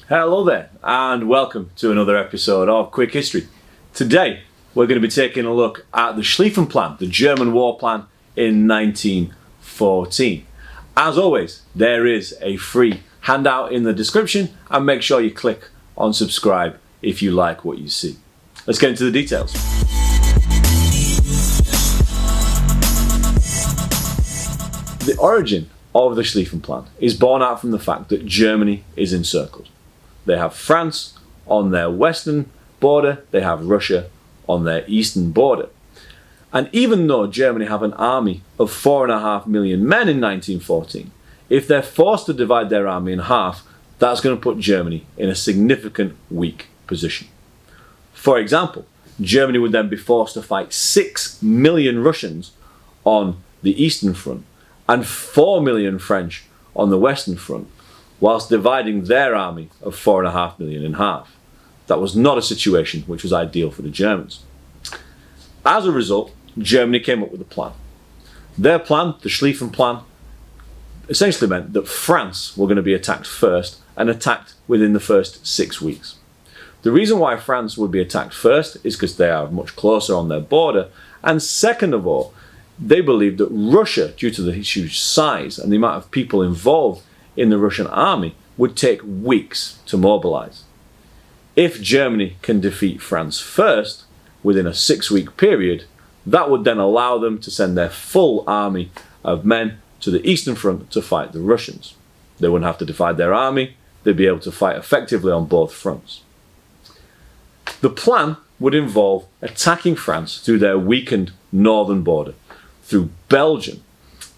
Hello there and welcome to another episode of Quick History. Today we're going to be taking a look at the Schlieffen Plan, the German war plan in 1914. As always, there is a free handout in the description and make sure you click on subscribe if you like what you see. Let's get into the details. The origin of the Schlieffen Plan is born out from the fact that Germany is encircled. They have France on their western border, they have Russia on their eastern border. And even though Germany have an army of 4.5 million men in 1914, if they're forced to divide their army in half, that's going to put Germany in a significant weak position. For example, Germany would then be forced to fight 6 million Russians on the eastern front and 4 million French on the western front, whilst dividing their army of 4.5 million in half. That was not a situation which was ideal for the Germans. As a result, Germany came up with a plan. Their plan, the Schlieffen Plan, essentially meant that France were going to be attacked first and attacked within the first 6 weeks. The reason why France would be attacked first is because they are much closer on their border, and second of all, they believed that Russia, due to the huge size and the amount of people involved in the Russian army, would take weeks to mobilize. If Germany can defeat France first, within a 6-week period, that would then allow them to send their full army of men to the eastern front to fight the Russians. They wouldn't have to divide their army, they'd be able to fight effectively on both fronts. The plan would involve attacking France through their weakened northern border, through Belgium,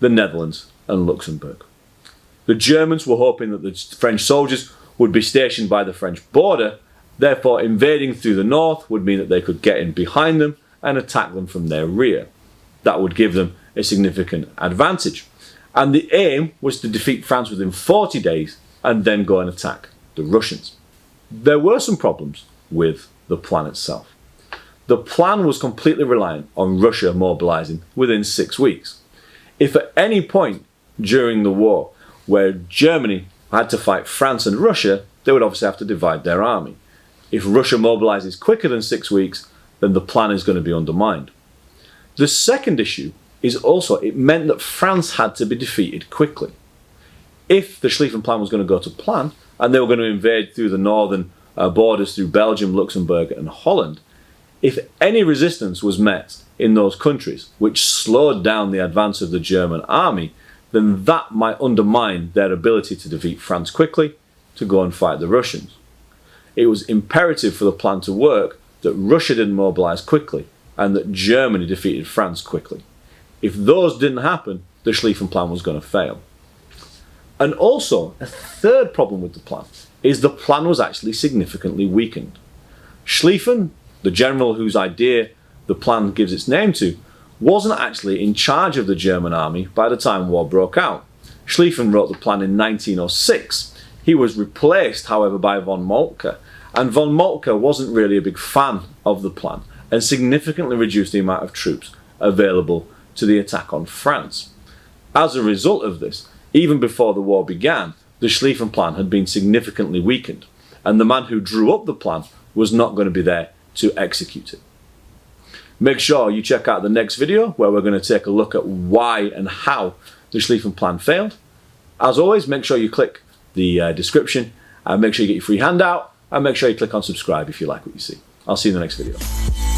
the Netherlands and Luxembourg. The Germans were hoping that the French soldiers would be stationed by the French border, therefore invading through the north would mean that they could get in behind them and attack them from their rear. That would give them a significant advantage. And the aim was to defeat France within 40 days and then go and attack the Russians. There were some problems with the plan itself. The plan was completely reliant on Russia mobilizing within 6 weeks. If at any point during the war where Germany had to fight France and Russia, they would obviously have to divide their army. If Russia mobilizes quicker than 6 weeks, then the plan is going to be undermined. The second issue is also it meant that France had to be defeated quickly. If the Schlieffen Plan was going to go to plan, and they were going to invade through the northern borders through Belgium, Luxembourg and Holland, if any resistance was met in those countries, which slowed down the advance of the German army, then that might undermine their ability to defeat France quickly, to go and fight the Russians. It was imperative for the plan to work that Russia didn't mobilize quickly and that Germany defeated France quickly. If those didn't happen, the Schlieffen Plan was going to fail. And also, a third problem with the plan is the plan was actually significantly weakened. Schlieffen, the general whose idea the plan gives its name to, wasn't actually in charge of the German army by the time war broke out. Schlieffen wrote the plan in 1906. He was replaced, however, by von Moltke, and von Moltke wasn't really a big fan of the plan and significantly reduced the amount of troops available to the attack on France. As a result of this, even before the war began, the Schlieffen Plan had been significantly weakened, and the man who drew up the plan was not going to be there to execute it. Make sure you check out the next video where we're going to take a look at why and how the Schlieffen Plan failed. As always, make sure you click the description and make sure you get your free handout and make sure you click on subscribe if you like what you see. I'll see you in the next video.